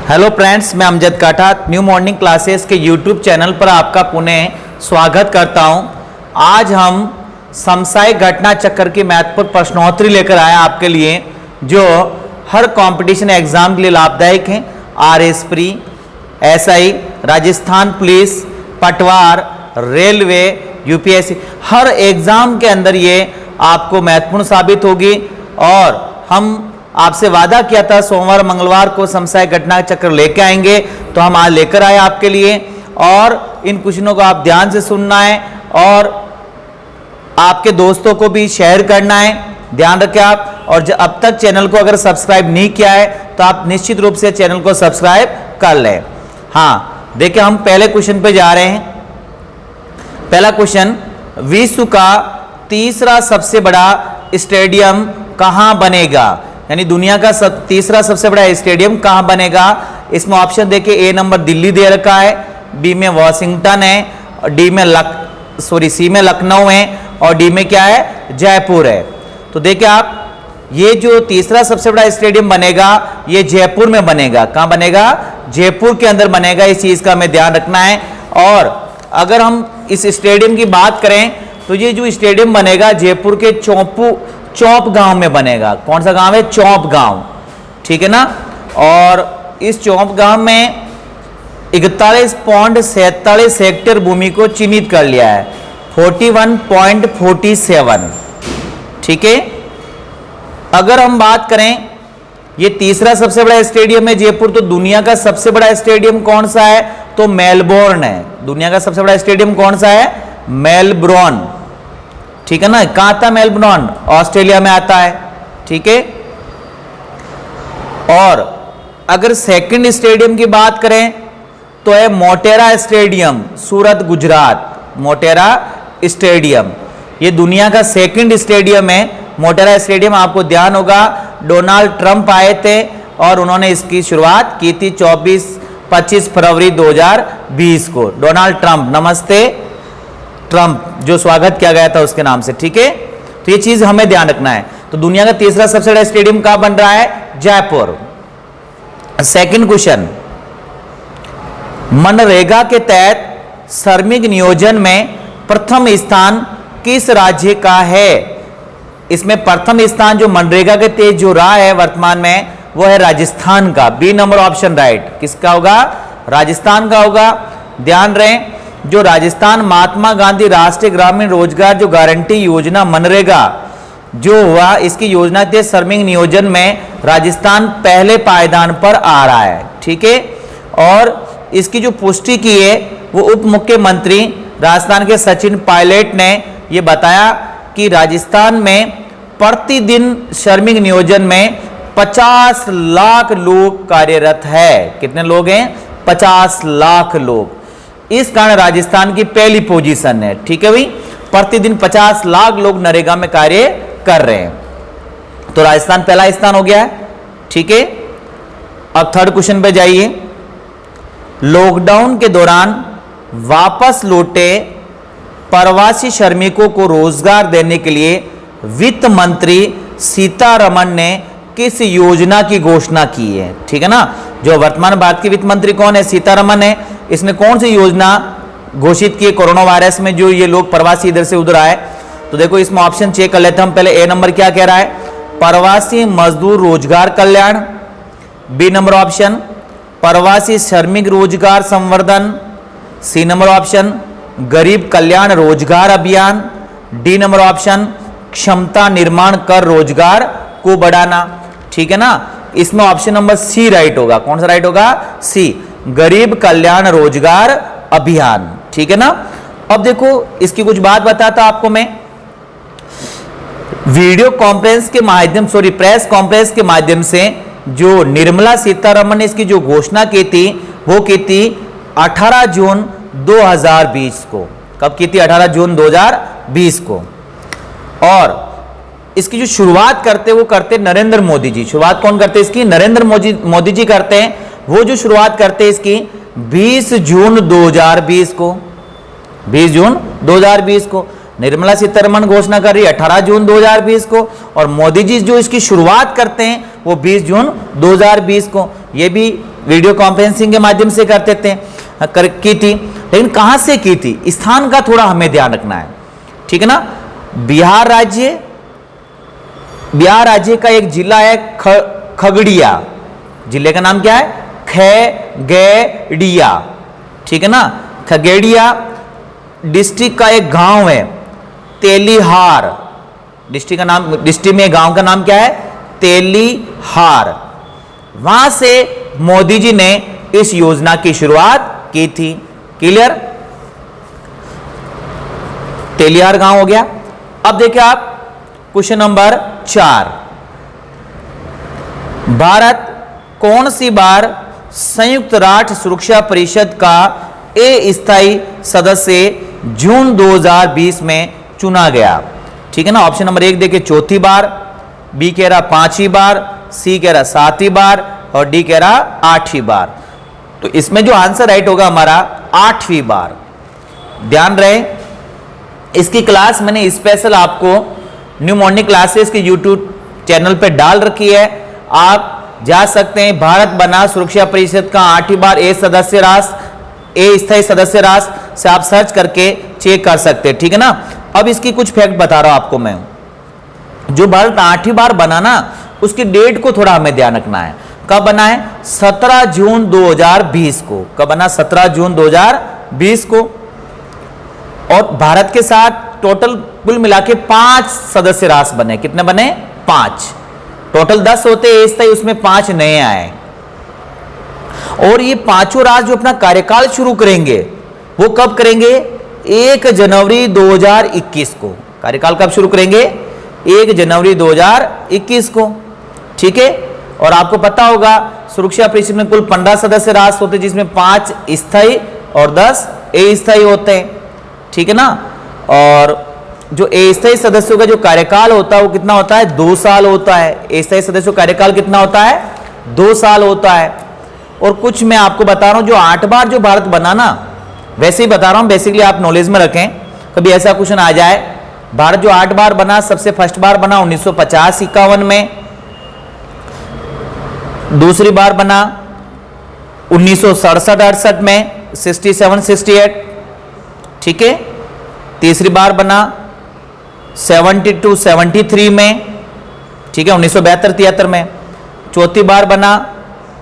Hello friends, मैं अमजद काठा new morning classes के यूट्यूब चैनल पर आपका पुनः स्वागत करता हूं। आज हम समसामयिक घटना चक्र की महत्वपूर्ण प्रश्नोत्तरी लेकर आए आपके लिए, जो हर कंपटीशन एग्जाम के लिए लाभदायक हैं। आरएसप्री, एसआई, राजस्थान पुलिस, पटवार, रेलवे, यूपीएससी, हर एग्जाम के अंदर ये आपको महत्वपूर्ण साबित होगी। और हम आपसे वादा किया था सोमवार मंगलवार को समसामयिक घटना चक्र लेके आएंगे, तो हम आज लेकर आए आपके लिए। और इन क्वेश्चनों को आप ध्यान से सुनना है और आपके दोस्तों को भी शेयर करना है। ध्यान रखें आप। और अब तक चैनल को अगर सब्सक्राइब नहीं किया है तो आप निश्चित रूप से चैनल को सब्सक्राइब कर लें। हाँ, देखिए हम पहले क्वेश्चन पे जा रहे हैं। पहला क्वेश्चन, विश्व का तीसरा सबसे बड़ा स्टेडियम कहां बनेगा? यानी दुनिया का तीसरा सबसे बड़ा स्टेडियम कहां बनेगा? इसमें ऑप्शन देखिए, ए नंबर दिल्ली दे रखा है, बी में वॉशिंगटन है, और सी में लखनऊ है, और डी में क्या है? जयपुर है। तो देखिए आप, ये जो तीसरा सबसे बड़ा स्टेडियम बनेगा ये जयपुर में बनेगा। कहां बनेगा? जयपुर के अंदर बनेगा। इस चीज का हमें ध्यान रखना है। और अगर हम इस स्टेडियम की बात करें तो ये जो स्टेडियम बनेगा जयपुर के चौप गांव में बनेगा। कौन सा गांव है? चौप गांव, ठीक है ना। और इस चौप गांव में 41.47 हेक्टेयर भूमि को चिन्हित कर लिया है, 41.47, ठीक है। अगर हम बात करें ये तीसरा सबसे बड़ा स्टेडियम है जयपुर, तो दुनिया का सबसे बड़ा स्टेडियम कौन सा है? तो मेलबोर्न है। दुनिया का सबसे बड़ा स्टेडियम कौन सा है? मेलबोर्न, ठीक है ना। कहां आता? मेलबोर्न, ऑस्ट्रेलिया में आता है, ठीक है। और अगर सेकंड स्टेडियम की बात करें तो है मोटेरा स्टेडियम, सूरत, गुजरात। मोटेरा स्टेडियम ये दुनिया का सेकंड स्टेडियम है। मोटेरा स्टेडियम, आपको ध्यान होगा डोनाल्ड ट्रंप आए थे और उन्होंने इसकी शुरुआत की थी 25 फरवरी 2020 को। डोनाल्ड ट्रंप, नमस्ते ट्रंप, जो स्वागत किया गया था उसके नाम से, ठीक है। तो ये चीज हमें ध्यान रखना है। तो दुनिया का तीसरा सबसे बड़ा स्टेडियम कहां बन रहा है? जयपुर। सेकंड क्वेश्चन, मनरेगा के तहत श्रमिक नियोजन में प्रथम स्थान किस राज्य का है? इसमें प्रथम स्थान जो मनरेगा के तहत जो रहा है वर्तमान में, वो है राजस्थान का। B number option right. किसका होगा? राजस्थान का होगा। ध्यान रहे, जो राजस्थान महात्मा गांधी राष्ट्रीय ग्रामीण रोजगार जो गारंटी योजना मनरेगा जो हुआ, इसकी योजना के श्रमिक नियोजन में राजस्थान पहले पायदान पर आ रहा है, ठीक है। और इसकी जो पुष्टि की है वो उप मुख्यमंत्री राजस्थान के सचिन पायलट ने ये बताया कि राजस्थान में प्रतिदिन श्रमिक नियोजन में 50 लाख लोग कार्यरत है। कितने लोग हैं? 50 लाख लोग। इस कारण राजस्थान की पहली पोजीशन है, ठीक है भाई। प्रतिदिन 50 लाख लोग नरेगा में कार्य कर रहे हैं, तो राजस्थान पहला स्थान हो गया है, ठीक है। अब थर्ड क्वेश्चन पे जाइए। लॉकडाउन के दौरान वापस लौटे प्रवासी श्रमिकों को रोजगार देने के लिए वित्त मंत्री सीतारमण ने किस योजना की घोषणा की है? ठीक है ना। जो वर्तमान भारत की वित्त मंत्री कौन है? सीतारमण है। इसने कौन सी योजना घोषित की है कोरोना वायरस में, जो ये लोग प्रवासी इधर से उधर आए? तो देखो इसमें ऑप्शन चेक कर लेते हैं हम। पहले ए नंबर क्या कह रहा है? प्रवासी मजदूर रोजगार कल्याण। बी नंबर ऑप्शन प्रवासी श्रमिक रोजगार संवर्धन। सी नंबर ऑप्शन गरीब कल्याण रोजगार अभियान। डी नंबर ऑप्शन क्षमता निर्माण कर रोजगार को बढ़ाना, ठीक है ना। इसमें ऑप्शन नंबर सी राइट होगा। कौन सा राइट होगा? सी, गरीब कल्याण रोजगार अभियान, ठीक है ना। अब देखो इसकी कुछ बात बताता आपको मैं। वीडियो कॉन्फ्रेंस के माध्यम प्रेस कॉन्फ्रेंस के माध्यम से जो निर्मला सीतारमण ने इसकी जो घोषणा की थी वो की थी 18 जून 2020 को। कब की थी? 18 जून 2020 को। और इसकी जो शुरुआत करते वो करते नरेंद्र मोदी जी। शुरुआत कौन करते इसकी? नरेंद्र मोदी जी करते हैं। वो जो शुरुआत करते इसकी 20 जून 2020 को। 20 जून 2020 को निर्मला सीतारमण घोषणा कर रही है 18 जून 2020 को, और मोदी जी जो इसकी शुरुआत करते हैं वो 20 जून 2020 को। ये भी वीडियो कॉन्फ्रेंसिंग के माध्यम से करते थे की थी, लेकिन कहां से की थी, स्थान का थोड़ा हमें ध्यान रखना है, ठीक है ना। बिहार राज्य का एक जिला है खगड़िया, जिले का नाम क्या है, खगड़िया, ठीक है ना। खगड़िया डिस्ट्रिक्ट का एक गांव है तेलिहार, डिस्ट्रिक्ट में गांव का नाम क्या है, तेलिहार। वहां से मोदी जी ने इस योजना की शुरुआत की थी। क्लियर, तेलिहार गांव हो गया। अब देखिए आप क्वेश्चन नंबर 4, भारत कौन सी बार संयुक्त राष्ट्र सुरक्षा परिषद का अस्थायी सदस्य जून 2020 में चुना गया, ठीक है ना। ऑप्शन नंबर 1 देखिए 4थी बार, बी कह रहा 5वीं बार, सी कह रहा 7वीं बार और डी कह रहा 8वीं बार। तो इसमें जो आंसर राइट होगा हमारा 8वीं बार। ध्यान रहे, इसकी क्लास मैंने स्पेशल आपको न्यू मॉर्निंग क्लासेस के यूट्यूब चैनल पे डाल रखी है, आप जा सकते हैं। भारत बना सुरक्षा परिषद का 8वीं बार अस्थायी सदस्य राष्ट्र से आप सर्च करके चेक कर सकते हैं, ठीक है ना। अब इसकी कुछ फैक्ट बता रहा हूं आपको मैं। जो भारत 8वीं बार बना ना, उसकी डेट को थोड़ा हमें ध्यान रखना है। कब बना है, 17 जून 2020 को। कब बना, 17 जून 2020 को। और भारत के साथ टोटल कुल मिला के 5 सदस्य राष्ट्र बने। कितने बने, 5। टोटल 10 होते अस्थायी, उसमें 5 नए आए। और ये पांचों राज्य जो अपना कार्यकाल शुरू करेंगे वो कब करेंगे, 1 जनवरी 2021 को। कार्यकाल कब शुरू करेंगे, 1 जनवरी 2021 को, ठीक है। और आपको पता होगा सुरक्षा परिषद में कुल 15 सदस्य राष्ट्र होते हैं, जिसमें 5 स्थायी और 10 अस्थायी होते हैं, ठीक है ना। और जो अस्थायी सदस्यों का जो कार्यकाल होता है वो कितना होता है, 2 साल होता है। अस्थायी सदस्यों का कार्यकाल कितना होता है, 2 साल होता है। और कुछ मैं आपको बता रहा हूं, जो 8 बार जो भारत बना ना, वैसे ही बता रहा हूं, बेसिकली आप नॉलेज में रखें, कभी ऐसा क्वेश्चन आ जाए। भारत जो 8 बार बना, सबसे फर्स्ट बार बना 1950-51 में, दूसरी बार बना 1967-68 में, 67-68, ठीक है। तीसरी बार बना 72-73 में, ठीक है, 1972-73 में। चौथी बार बना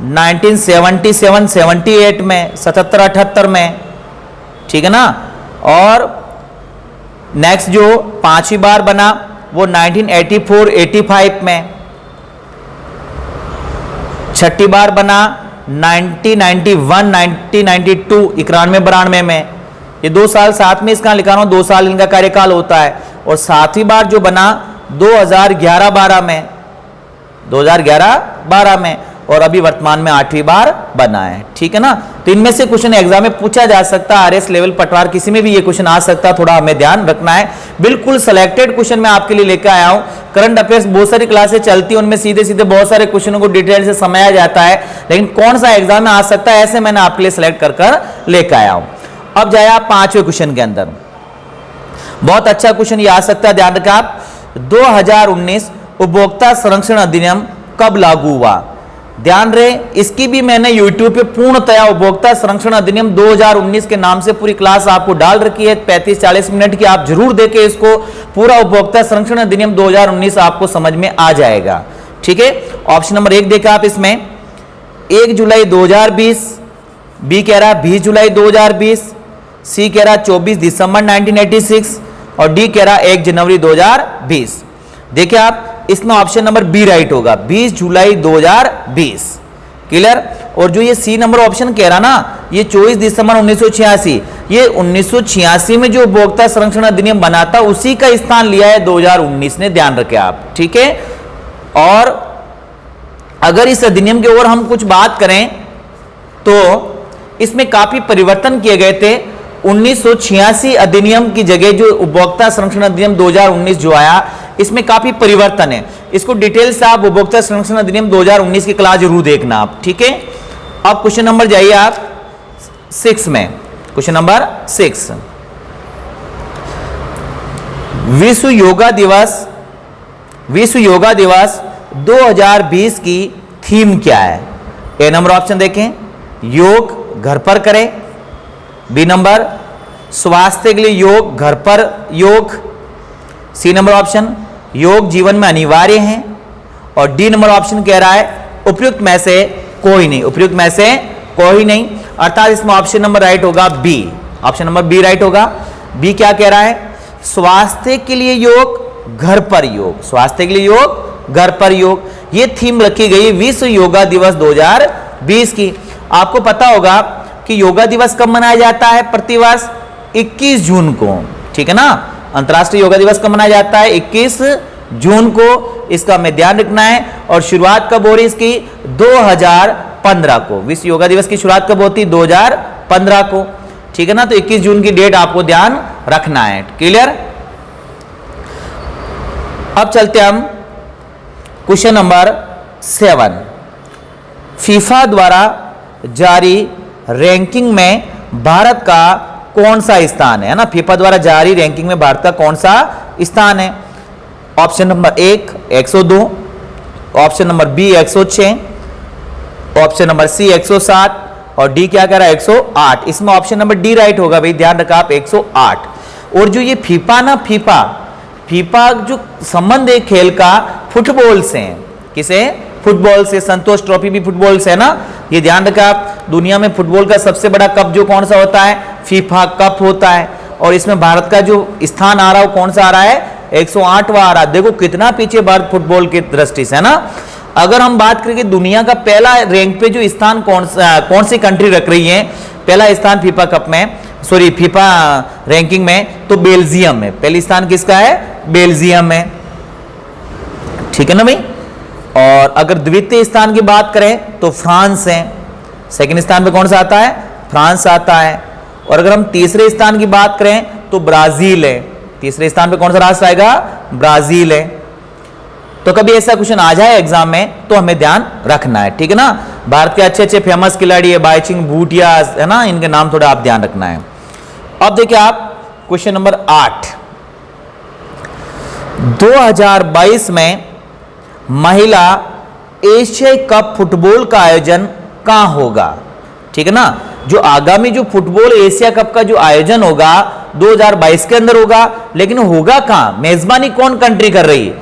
1977-78 में, 77-78 में, ठीक है ना। और नेक्स्ट जो 5वीं बार बना वो 1984-85 में। छठी बार बना 1991-1992 91-92 में। ये 2 साल साथ में इसका लिखा रहा हूं, 2 साल इनका कार्यकाल होता है। और 7वीं बार जो बना 2011-12 में, 2011-12 में। और अभी वर्तमान में 8वीं बार बना है, ठीक है ना। तो इनमें से क्वेश्चन एग्जाम में पूछा जा सकता है, आरएस लेवल पटवार किसी में भी ये क्वेश्चन आ सकता है, थोड़ा हमें ध्यान रखना है। बिल्कुल सिलेक्टेड क्वेश्चन मैं आपके लिए लेकर आया हूं। करंट अफेयर्स बहुत सारी क्लासेस चलती है, उनमें सीधे सीधे बहुत सारे क्वेश्चनों को डिटेल से समझाया जाता है, लेकिन कौन सा एग्जाम में आ सकता है ऐसे मैंने आपके लिए सिलेक्ट कर लेकर आया हूं। अब जाए आप 5वें क्वेश्चन के अंदर। बहुत अच्छा क्वेश्चन ये आ सकता है, ध्यान रखें आप। 2019 उपभोक्ता संरक्षण अधिनियम कब लागू हुआ। ध्यान रहे, इसकी भी मैंने YouTube पे पूर्णतया उपभोक्ता संरक्षण अधिनियम 2019 के नाम से पूरी क्लास आपको डाल रखी है, 35-40 मिनट की। आप जरूर देखें इसको, पूरा उपभोक्ता संरक्षण अधिनियम 2019 आपको समझ में आ जाएगा, ठीक है। ऑप्शन नंबर 1 देखा आप, इसमें 1 जुलाई 2020, बी कह रहा 20 जुलाई 2020, सी कह रहा 24 दिसंबर 1986 और डी कह रहा 1 जनवरी 2020। देखिए आप, इसमें ऑप्शन नंबर बी राइट होगा, 20 जुलाई 2020। क्लियर। और जो ये सी नंबर ऑप्शन कह रहा ना, ये 24 दिसंबर 1986, ये 1986 में जो उपभोक्ता संरक्षण अधिनियम बना था उसी का स्थान लिया है 2019 ने, ध्यान रखें आप, ठीक है। और अगर इस अधिनियम के ओर हम कुछ बात करें तो इसमें काफी परिवर्तन किए गए थे। 1986 अधिनियम की जगह जो उपभोक्ता संरक्षण अधिनियम 2019 जो आया, इसमें काफी परिवर्तन है। इसको डिटेल से आप उपभोक्ता संरक्षण अधिनियम 2019 की क्लास जरूर देखना आप, ठीक है। अब क्वेश्चन नंबर जाइए आप 6 में। क्वेश्चन नंबर 6, विश्व योगा दिवस 2020 की थीम क्या है। ए नंबर ऑप्शन देखें, योग घर पर करें। बी नंबर, स्वास्थ्य के लिए योग घर पर योग। सी नंबर ऑप्शन, योग जीवन में अनिवार्य है। और डी नंबर ऑप्शन कह रहा है उपयुक्त में से कोई नहीं, उपयुक्त में से कोई नहीं, अर्थात इसमें ऑप्शन नंबर राइट होगा B, option number B right होगा। बी क्या कह रहा है, स्वास्थ्य के लिए योग घर पर योग, स्वास्थ्य के लिए योग घर पर योग। ये थीम रखी गई विश्व योगा दिवस 2020 की। आपको पता होगा कि योगा दिवस कब मनाया जाता है प्रतिवर्ष, 21 जून को, ठीक है ना। अंतर्राष्ट्रीय योगा दिवस कब मनाया जाता है, 21 जून को, इसका हमें ध्यान रखना है। और शुरुआत कब हो रही इसकी, 2015 को। विश्व योगा दिवस की शुरुआत कब होती, 2015 को, ठीक है ना। तो 21 जून की डेट आपको ध्यान रखना है, क्लियर। अब चलते हम क्वेश्चन नंबर 7। फीफा द्वारा जारी रैंकिंग में भारत का कौन सा स्थान है ना, फीफा द्वारा जारी रैंकिंग में भारत का कौन सा स्थान है। Option number 1 102, option number B 106, option number C 107 और डी क्या कह रहा है 108। इसमें ऑप्शन नंबर डी राइट होगा भाई, ध्यान रखा आप 108। और जो ये फीफा ना, फीफा जो संबंध है खेल का फुटबॉल से है, किसे, फुटबॉल से। संतोष ट्रॉफी भी फुटबॉल से है ना, ये ध्यान रखा आप। दुनिया में फुटबॉल का सबसे बड़ा कप जो कौन सा होता है, फीफा कप होता है। और इसमें भारत का जो स्थान आ रहा है वो कौन सा आ रहा है, 108वां आ रहा है। देखो कितना पीछे भारत फुटबॉल की दृष्टि से है ना। अगर हम बात करें कि दुनिया का पहला रैंक पे जो स्थान कौन सी कंट्री रख रही है पहला स्थान फीफा कप में, सॉरी फीफा रैंकिंग में, तो बेल्जियम में पहली स्थान किसका है, बेल्जियम में, ठीक है ना भाई। और अगर द्वितीय स्थान की बात करें तो फ्रांस है, सेकंड स्थान पे कौन सा आता है, फ्रांस आता है। और अगर हम तीसरे स्थान की बात करें तो ब्राजील है, तीसरे स्थान पे कौन सा राष्ट्र आएगा, ब्राजील है। तो कभी ऐसा क्वेश्चन आ जाए एग्जाम में तो हमें ध्यान रखना है, ठीक है ना। भारत के अच्छे अच्छे फेमस खिलाड़ी है, बाइचिंग भूटिया है ना, इनके नाम थोड़ा आप ध्यान रखना है। अब देखिए आप क्वेश्चन नंबर 8, 2022 में महिला एशियाई कप फुटबॉल का आयोजन कहां होगा, ठीक है ना। जो आगामी जो फुटबॉल एशिया कप का जो आयोजन होगा 2022 के अंदर होगा, लेकिन होगा कहां, मेजबानी कौन कंट्री कर रही है,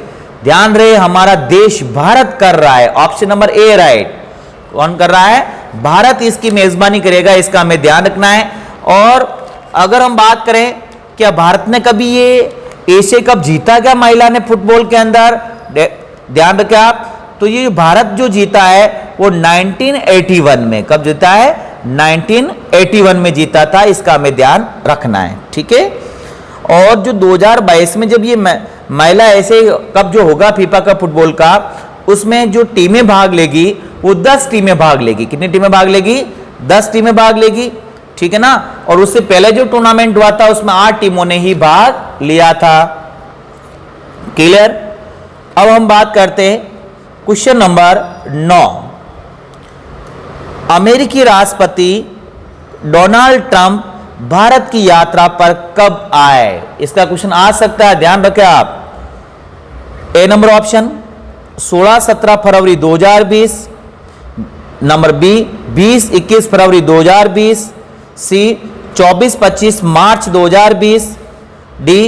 ध्यान रहे हमारा देश भारत कर रहा है, ऑप्शन नंबर ए राइट। कौन कर रहा है, भारत इसकी मेजबानी करेगा, इसका हमें ध्यान रखना है। और अगर हम बात करें क्या भारत ने कभी ये एशिया कप जीता क्या महिला ने फुटबॉल के अंदर, ध्यान रखें आप। तो ये भारत जो जीता है वो 1981 में, कब जीता है, 1981 में जीता था, इसका हमें ध्यान रखना है, ठीक है। और जो 2022 में जब ये महिला ऐसे कप जो होगा फीफा का फुटबॉल का, उसमें जो टीमें भाग लेगी वो 10 टीमें भाग लेगी। कितनी टीमें भाग लेगी, 10 टीमें भाग लेगी, ठीक है ना। और उससे पहले जो टूर्नामेंट हुआ था उसमें 8 टीमों ने ही भाग लिया था, क्लियर। अब हम बात करते हैं क्वेश्चन नंबर 9, अमेरिकी राष्ट्रपति डोनाल्ड ट्रंप भारत की यात्रा पर कब आए, इसका क्वेश्चन आ सकता है, ध्यान रखें आप। ए नंबर ऑप्शन 16-17 फरवरी 2020, नंबर बी 20-21 फरवरी 2020, सी 24-25 मार्च 2020, डी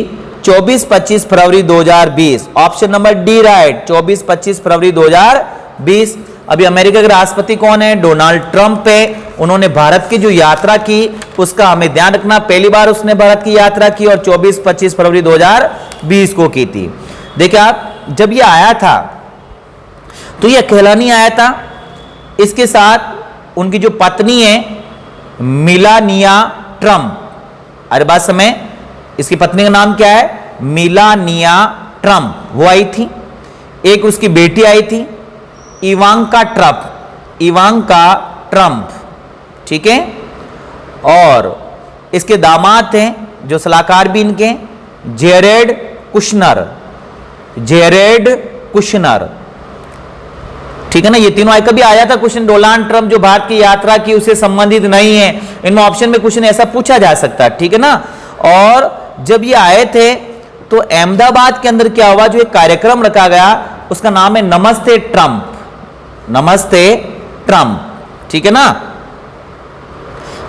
24-25 फरवरी 2020, ऑप्शन नंबर डी राइट, 24-25 फरवरी 2020। अभी अमेरिका के राष्ट्रपति कौन है, डोनाल्ड ट्रंप है। उन्होंने भारत की जो यात्रा की उसका हमें ध्यान रखना, पहली बार उसने भारत की यात्रा की और 24-25 फरवरी 2020 को की थी। देखिए आप, जब ये आया था तो ये अकेला नहीं आया था, इसके साथ उनकी जो पत्नी है मिलानिया ट्रंप, अरे बात समय, इसकी पत्नी का नाम क्या है, मिलानिया ट्रंप, वो आई थी। एक उसकी बेटी आई थी इवांका ट्रंप, ठीक है। और इसके दामाद थे जो सलाहकार भी इनके, जेरेड कुशनर, ठीक है ना। ये तीनों आए, कभी आया था क्वेश्चन डोनाल्ड ट्रंप जो भारत की यात्रा की उससे संबंधित नहीं है, इनमें ऑप्शन में क्वेश्चन ऐसा पूछा जा सकता है, ठीक है ना। और जब ये आए थे तो अहमदाबाद के अंदर क्या हुआ, जो एक कार्यक्रम रखा गया उसका नाम है नमस्ते ट्रंप, ठीक है ना।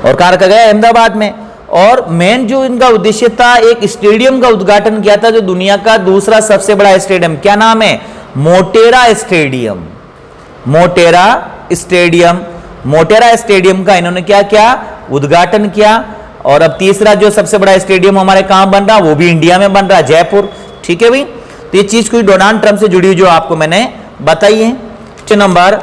और कहाँ रखा गया? अहमदाबाद में। और मेन जो इनका उद्देश्य था, एक स्टेडियम का उद्घाटन किया था जो दुनिया का दूसरा सबसे बड़ा स्टेडियम, क्या नाम है? Motera stadium. Motera stadium, Motera stadium का इन्होंने क्या किया? उद्घाटन किया। और अब तीसरा जो सबसे बड़ा स्टेडियम हमारे कहां बन रहा, वो भी इंडिया में बन रहा, जयपुर। ठीक है भाई, तो ये चीज कुछ डोनाल्ड ट्रंप से जुड़ी हुई जो आपको मैंने बताई है। क्वेश्चन नंबर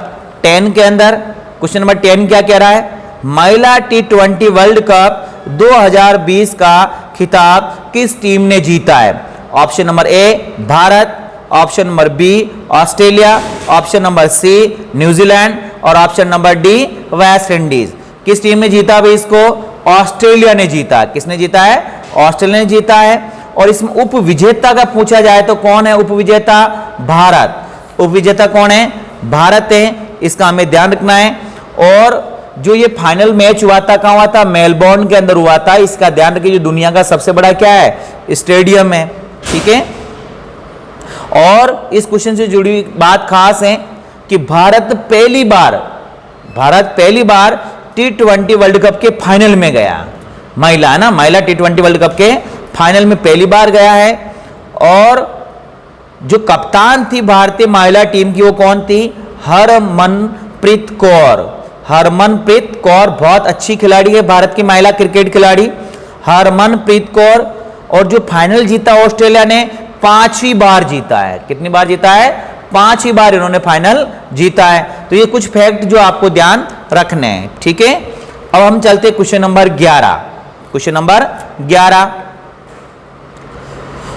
10 के अंदर, क्वेश्चन नंबर 10 क्या कह रहा है? महिला T20 वर्ल्ड कप 2020 का खिताब किस टीम ने जीता है? Option number A Bharat, option number B Australia, option number C New Zealand और option number D West Indies. किस टीम ने जीता भाई इसको? ऑस्ट्रेलिया ने जीता। किसने जीता है? ऑस्ट्रेलिया ने जीता है। और इसमें उप विजेता का पूछा जाए तो कौन है उप विजेता? भारत। उप विजेता कौन है? भारत है, इसका हमें ध्यान रखना है। और जो ये फाइनल मैच हुआ था कहां हुआ था? मेलबोर्न के अंदर हुआ था। इसका ध्यान रखिए, जो दुनिया का सबसे बड़ा क्या है? स्टेडियम है। ठीक है, और इस क्वेश्चन से जुड़ी बात खास है कि भारत पहली बार T20 वर्ल्ड कप के फाइनल में गया। महिला है ना, महिला T20 वर्ल्ड कप के फाइनल में पहली बार गया है। और जो कप्तान थी भारतीय महिला टीम की, वो कौन थी? हरमनप्रीत कौर। हरमनप्रीत कौर बहुत अच्छी खिलाड़ी है, भारत की महिला क्रिकेट खिलाड़ी हरमनप्रीत कौर। और जो फाइनल जीता ऑस्ट्रेलिया ने, 5वीं बार जीता है। कितनी बार जीता है? 5वीं बार इन्होंने फाइनल जीता है। तो ये कुछ फैक्ट जो आपको ध्यान रखने हैं। ठीक है, अब हम चलते question number 11। Question number 11,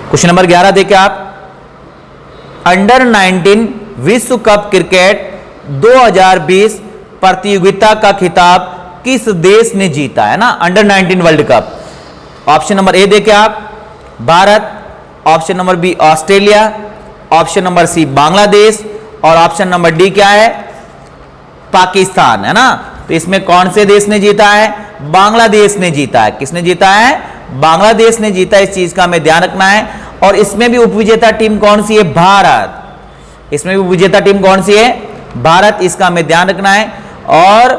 question number 11 देखिए आप, अंडर 19 विश्व कप क्रिकेट 2020 प्रतियोगिता का खिताब किस देश ने जीता है ना? Under 19 world cup. Option number A देखिए आप, Bharat, option number B Australia, option number C Bangladesh और ऑप्शन नंबर डी क्या है? पाकिस्तान, है ना। तो इसमें कौन से देश ने जीता है? बांग्लादेश ने जीता है। किसने जीता है? बांग्लादेश ने जीता। इस चीज का हमें ध्यान रखना है। और इसमें भी उपविजेता टीम कौन सी है? भारत। इसमें भी उपविजेता टीम कौन सी है? भारत। इसका हमें ध्यान रखना है। और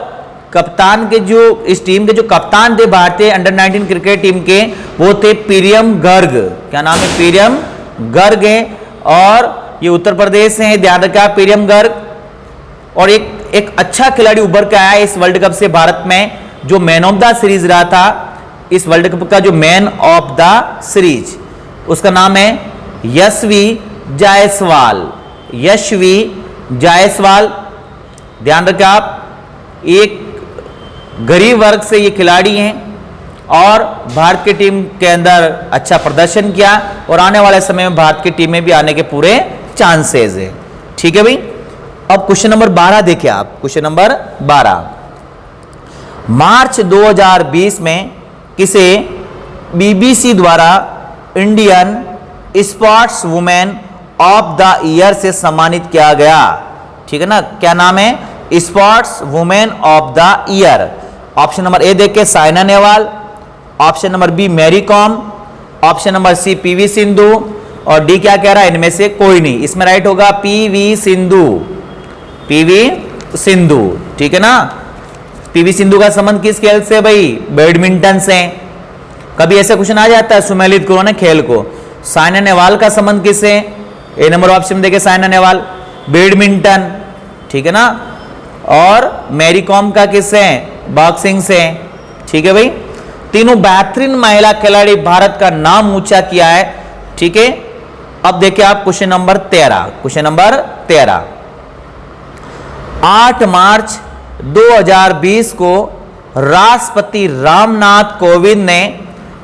कप्तान के जो इस टीम के जो कप्तान थे भारतीय अंडर 19 क्रिकेट टीम के, वो थे प्रियम गर्ग। क्या नाम है? प्रियम गर्ग है। और ये उत्तर प्रदेश से है, ध्यान रखा प्रियम गर्ग। और एक अच्छा खिलाड़ी उभर के आया इस वर्ल्ड कप से भारत में, जो मैन ऑफ द सीरीज रहा था इस वर्ल्ड कप का, जो मैन ऑफ द सीरीज, उसका नाम है यशवी जायसवाल। यशवी जायसवाल, ध्यान रखें आप। एक गरीब वर्ग से ये खिलाड़ी हैं और भारत की टीम के अंदर अच्छा प्रदर्शन किया और आने वाले समय में भारत की टीम में भी आने के पूरे चांसेस है। ठीक है भाई, अब क्वेश्चन नंबर 12 देखिए आप। क्वेश्चन नंबर 12, मार्च 2020 में किसे बीबीसी द्वारा Indian sports women of the year से सम्मानित किया गया? ठीक है ना, क्या नाम है? Sports women of the year. Option number A देख के Saina Nehwal, option number B Mary Kom, option number C PV Sindhu और डी क्या कह रहा है? इनमें से कोई नहीं। इसमें राइट होगा पीवी सिंधु। पीवी सिंधु, ठीक है ना। पीवी सिंधु का संबंध किस खेल से भाई? बैडमिंटन से। कभी ऐसा क्वेश्चन आ जाता है, सुमेलित करो ना खेल को। साइना नेहवाल का संबंध किससे? ए नंबर ऑप्शन देखे साइना नेहवाल, बैडमिंटन, ठीक है ना। और मैरी कॉम का किससे? बॉक्सिंग से। ठीक है भाई, तीनों बेहतरीन महिला खिलाड़ी भारत का नाम ऊंचा किया है। ठीक है, अब देखिए आप क्वेश्चन नंबर 13। क्वेश्चन नंबर 13, 8 मार्च 2020 को राष्ट्रपति रामनाथ कोविंद ने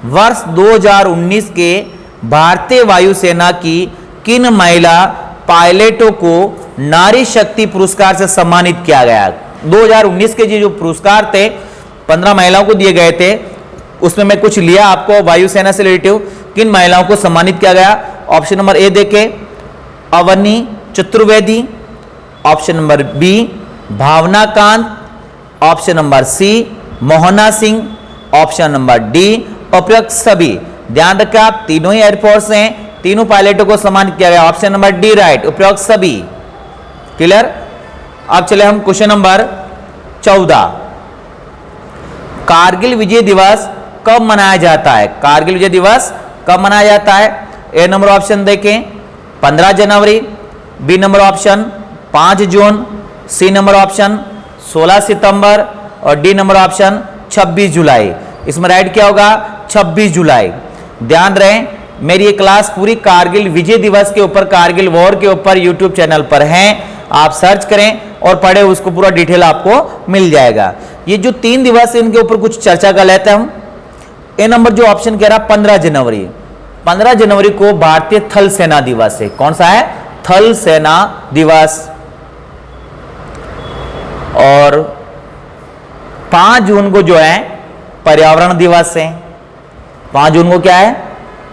वर्ष 2019 के भारतीय वायुसेना की किन महिला पायलटों को नारी शक्ति पुरस्कार से सम्मानित किया गया? 2019 के जो पुरस्कार थे 15 महिलाओं को दिए गए थे, उसमें मैं कुछ लिया आपको वायुसेना से रिलेटिव। किन महिलाओं को सम्मानित किया गया? ऑप्शन नंबर ए देखे Avani Chaturvedi, option number B Bhawana Kanth, option number C Mohana Singh, option number D उपयुक्त सभी। ध्यान रखें आप, तीनों ही एयरफोर्स हैं, तीनों पायलटों को सम्मानित किया गया। ऑप्शन नंबर डी राइट, उपयुक्त सभी। क्लियर। अब चले हम क्वेश्चन नंबर 14। कारगिल विजय दिवस कब मनाया जाता है? कारगिल विजय दिवस कब मनाया जाता है? ए नंबर ऑप्शन देखें 15 जनवरी, बी नंबर ऑप्शन 5 जून, सी नंबर ऑप्शन 16 सितंबर और डी नंबर ऑप्शन 26 जुलाई। इसमें राइट क्या होगा? 26 जुलाई। ध्यान रहे मेरी ये क्लास पूरी कारगिल विजय दिवस के ऊपर, कारगिल वॉर के ऊपर यूट्यूब चैनल पर है, आप सर्च करें और पढ़े, उसको पूरा डिटेल आपको मिल जाएगा। ये जो 3 दिवस है इनके ऊपर कुछ चर्चा कर लेते हैं हम। ए नंबर जो ऑप्शन कह रहा 15 जनवरी, 15 जनवरी को भारतीय थल सेना दिवस है। कौन सा है? थल सेना दिवस। और 5 जून को जो है पर्यावरण दिवस है। 5 जून को क्या है?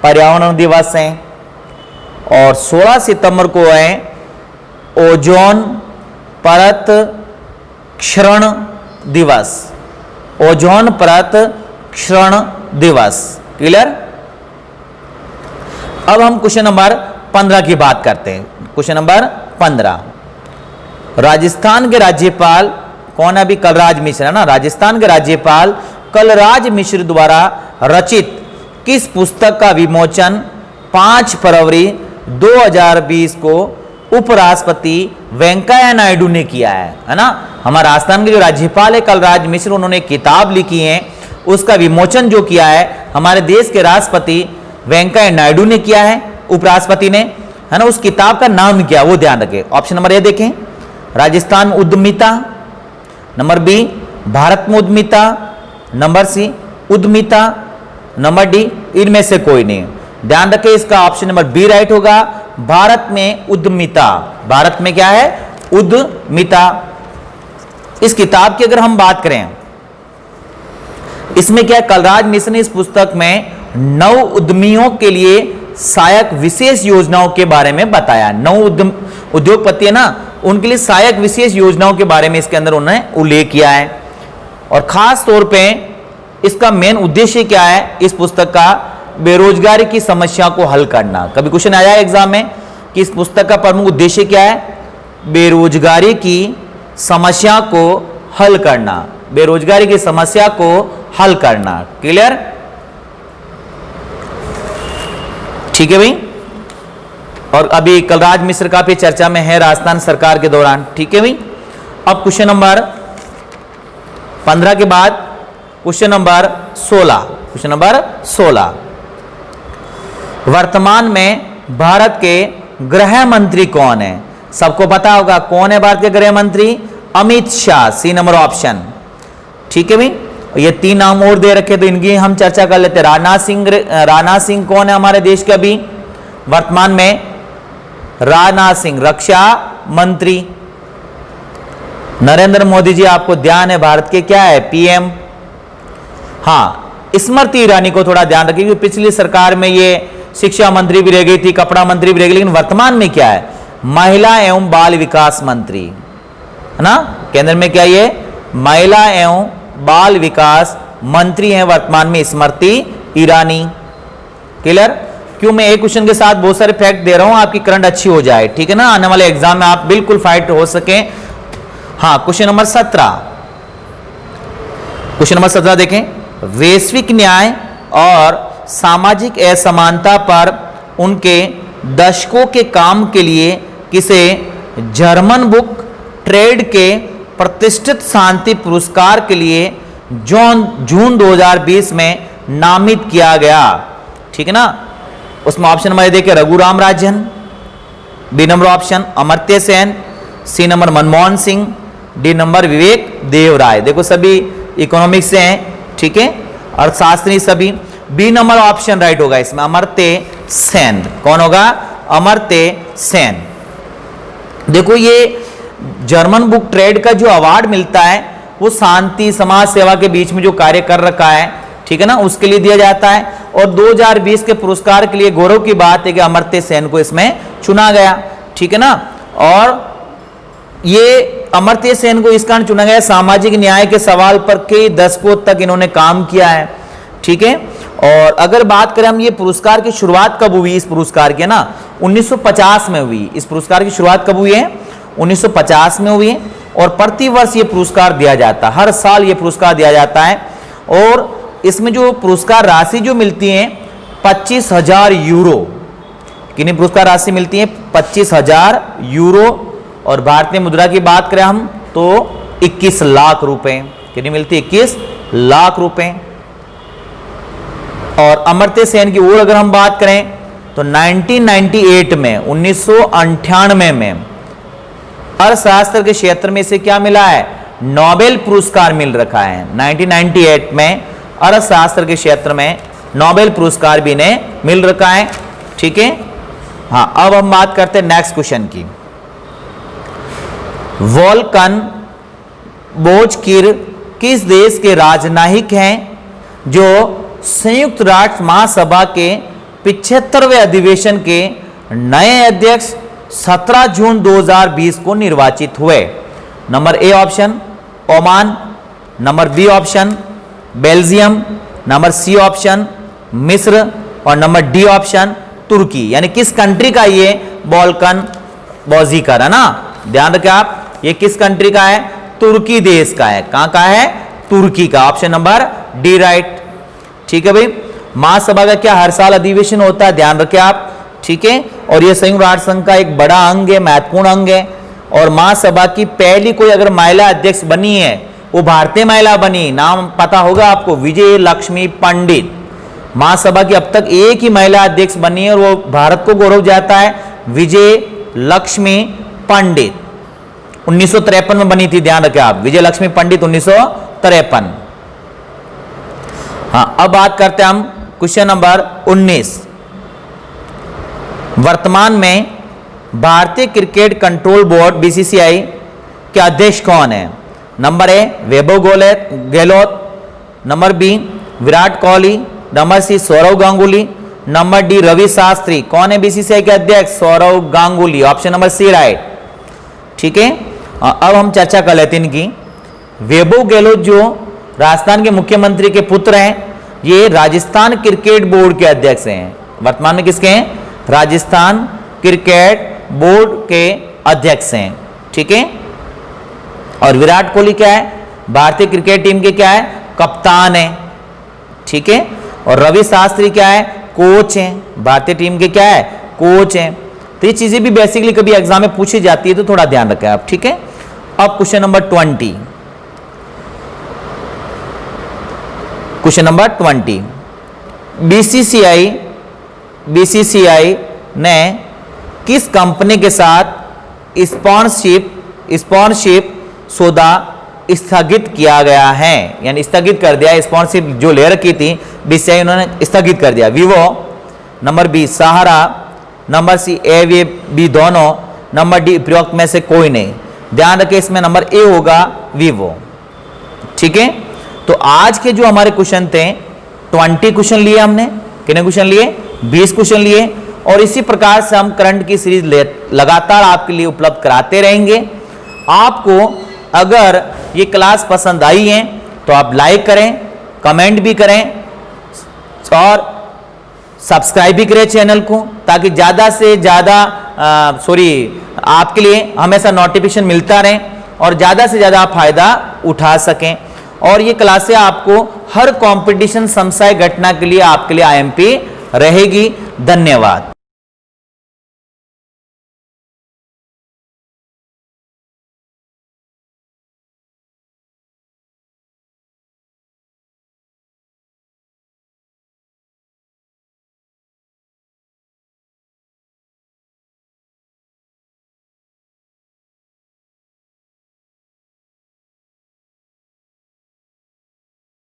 पर्यावरण दिवस है। और 16 सितंबर को है ओजोन परत क्षरण दिवस। ओजोन परत क्षरण दिवस। क्लियर? अब हम क्वेश्चन नंबर 15 की बात करते हैं। क्वेश्चन नंबर 15, राजस्थान के राज्यपाल कौन है? अभी कलराज मिश्र है ना। राजस्थान के राज्यपाल कलराज मिश्र द्वारा रचित किस पुस्तक का विमोचन 5 फरवरी 2020 को उपराष्ट्रपति वेंकैया नायडू ने किया है ना। हमारे राजस्थान के जो राज्यपाल है कलराज मिश्र, उन्होंने किताब लिखी है, उसका विमोचन जो किया है हमारे देश के राष्ट्रपति वेंकैया नायडू ने किया है, उपराष्ट्रपति ने, है ना। उस किताब का नाम क्या, वो ध्यान रखें। ऑप्शन नंबर ए देखें, राजस्थान में उद्यमिता, नंबर बी भारत में उद्यमिता, नंबर सी उद्यमिता, नंबर डी इनमें से कोई नहीं। ध्यान रखें इसका ऑप्शन नंबर बी राइट होगा, भारत में उद्यमिता। भारत में क्या है? उद्यमिता। इस किताब की अगर हम बात करें, इसमें क्या कलराज मिश्र ने इस पुस्तक में नव उद्यमियों के लिए सहायक विशेष योजनाओं के बारे में बताया। नव उद्योगपति है ना, उनके लिए सहायक विशेष योजनाओं के बारे में इसके अंदर उन्होंने उल्लेख किया है। और खास तौर पे इसका मेन उद्देश्य क्या है इस पुस्तक का? बेरोजगारी की समस्या को हल करना। कभी क्वेश्चन आया है एग्जाम में कि इस पुस्तक का प्रमुख उद्देश्य क्या है? बेरोजगारी की समस्या को हल करना। बेरोजगारी की समस्या को हल करना। क्लियर? ठीक है भाई। और अभी कलराज मिश्र का भी चर्चा में है राजस्थान सरकार के दौरान। ठीक है भाई। अब क्वेश्चन नंबर 15 के बाद क्वेश्चन नंबर 16। क्वेश्चन नंबर 16, वर्तमान में भारत के गृह मंत्री कौन है? सबको पता होगा कौन है भारत के गृह मंत्री? Amit Shah. C number option. ठीक है भाई। ये 3 नाम और दे रखे तो इनकी हम चर्चा कर लेते हैं। राजनाथ सिंह कौन है हमारे देश के अभी वर्तमान में? राजनाथ सिंह रक्षा मंत्री। नरेंद्र मोदी जी आपको ध्यान है भारत के क्या है? पीएम। हाँ, स्मृति ईरानी को थोड़ा ध्यान रखिए क्योंकि पिछली सरकार में ये शिक्षा मंत्री भी रह गई थी, कपड़ा मंत्री भी रह गई, लेकिन वर्तमान में क्या है? महिला एवं बाल विकास मंत्री, है ना। केंद्र में क्या ये महिला एवं बाल विकास मंत्री हैं वर्तमान में स्मृति ईरानी। क्लियर? क्यों मैं एक क्वेश्चन के साथ बहुत सारे फैक्ट दे रहा हूं, आपकी करंट अच्छी हो जाए, ठीक है ना, आने वाले एग्जाम में आप बिल्कुल फाइट हो सके। हाँ, क्वेश्चन नंबर 17। क्वेश्चन नंबर 17 देखें, वैश्विक न्याय और सामाजिक असमानता पर उनके दशकों के काम के लिए किसे जर्मन बुक ट्रेड के प्रतिष्ठित शांति पुरस्कार के लिए जून 2020 में नामित किया गया? ठीक है ना। उसमें ऑप्शन नंबर देखिए Raghuram Rajan, B number option Amartya Sen, C number Manmohan Singh, D number Vivek Debroy. देखो सभी इकोनॉमिक्स से हैं, ठीक है, अर्थशास्त्री सभी। बी नंबर ऑप्शन राइट होगा इसमें, अमर्त्य सेन। कौन होगा? अमर्त्य सेन। देखो ये जर्मन बुक ट्रेड का जो अवार्ड मिलता है वो शांति समाज सेवा के बीच में जो कार्य कर रखा है, ठीक है ना, उसके लिए दिया जाता है। और 2020 के पुरस्कार के लिए गौरव की बात है कि अमर्त्य सेन को इसमें चुना गया, ठीक है ना। और ये अमर्त्य सेन को इस कारण चुना गया, सामाजिक न्याय के सवाल पर कई दशकों तक इन्होंने काम किया है, ठीक है। और अगर बात करें हम ये पुरस्कार की शुरुआत कब हुई, इस पुरस्कार की ना 1950 में हुई। इस पुरस्कार की शुरुआत कब हुई है? 1950 में हुई है। और प्रतिवर्ष ये पुरस्कार दिया जाता है, हर साल ये पुरस्कार दिया जाता है। और इसमें जो पुरस्कार राशि जो मिलती है 25,000 यूरो। कितनी पुरस्कार राशि मिलती है? 25,000 यूरो। और भारतीय मुद्रा की बात करें हम तो 21 लाख रुपए। कितनी मिलती है? 21 लाख रुपए। और अमर्त्य सेन की ओर अगर हम बात करें तो 1998 में 1998 में अर्थशास्त्र के क्षेत्र में इसे क्या मिला है? नोबेल पुरस्कार मिल रखा है। 1998 में अर्थशास्त्र के क्षेत्र में नोबेल पुरस्कार भी इन्हें मिल रखा है। ठीक है। हाँ, अब हम बात करते हैं नेक्स्ट क्वेश्चन की। वोल्कन बोजकिर किस देश के राजनयिक हैं जो संयुक्त राष्ट्र महासभा के 75वें अधिवेशन के नए अध्यक्ष 17 जून 2020 को निर्वाचित हुए? Number A option Oman, number B option Belgium, number C option मिस्र और नंबर डी ऑप्शन तुर्की। यानी किस कंट्री का ये वोल्कन बोजकिर है ना? ध्यान रखें आप, ये किस कंट्री का है? तुर्की देश का है। कहां का है? तुर्की का। Option number D right. ठीक है भाई। महासभा का क्या हर साल अधिवेशन होता है? ध्यान रखें आप। ठीक है। और यह संयुक्त राष्ट्र संघ का एक बड़ा अंग है, महत्वपूर्ण अंग है। और महासभा की पहली कोई अगर महिला अध्यक्ष बनी है वो भारतीय महिला बनी। नाम पता होगा आपको, विजय लक्ष्मी पंडित। महासभा की अब तक एक ही महिला अध्यक्ष बनी है और वो भारत को गौरव जाता है, विजय लक्ष्मी पंडित। 1953 में बनी थी। ध्यान रखें आप, विजय लक्ष्मी पंडित 1953। हाँ, अब बात करते हैं हम क्वेश्चन नंबर 19। वर्तमान में भारतीय क्रिकेट कंट्रोल बोर्ड बीसीसीआई के अध्यक्ष कौन है? Number A Vaibhav Gehlot, number B Virat Kohli, number C Sourav Ganguly, number D Ravi Shastri. कौन है बीसीसीआई के अध्यक्ष? Sourav Ganguly. Option number C right. ठीक है। अब हम चर्चा कर लेते हैं इनकी। वैभव गहलोत जो राजस्थान के मुख्यमंत्री के पुत्र हैं, ये राजस्थान क्रिकेट बोर्ड के अध्यक्ष हैं। वर्तमान में किसके हैं? राजस्थान क्रिकेट बोर्ड के अध्यक्ष हैं। ठीक है। और विराट कोहली क्या है? भारतीय क्रिकेट टीम के क्या है? कप्तान है। ठीक है। और रवि शास्त्री क्या है? कोच हैं। भारतीय टीम के क्या है? कोच हैं। तो ये चीजें भी बेसिकली कभी एग्जाम में पूछी जाती है, तो थोड़ा ध्यान रखें आप। ठीक है। अब question number 20। Question number 20। BCCI ने किस कंपनी के साथ स्पॉन्सरशिप सौदा स्थगित किया गया है? यानी स्थगित कर दिया। स्पॉन्सरशिप जो ले रखी थी बीसीसीआई उन्होंने स्थगित कर दिया। Vivo, number B Sahara, number C A B दोनों, नंबर डी उपरोक्त में से कोई नहीं। ध्यान रखें, इसमें नंबर ए होगा वीवो। ठीक है। तो आज के जो हमारे क्वेश्चन थे 20 क्वेश्चन लिए हमने। कितने क्वेश्चन लिए? 20 क्वेश्चन लिए। और इसी प्रकार से हम करंट की सीरीज लगातार आपके लिए उपलब्ध कराते रहेंगे। आपको अगर ये क्लास पसंद आई है तो आप लाइक करें, कमेंट भी करें और सब्सक्राइब भी करें चैनल को, ताकि ज़्यादा से ज़्यादा आपके लिए हमेशा नोटिफिकेशन मिलता रहे और ज़्यादा से ज़्यादा आप फायदा उठा सकें। और ये क्लासें आपको हर कंपटीशन समसामयिक घटना के लिए आपके लिए आईएमपी रहेगी। धन्यवाद।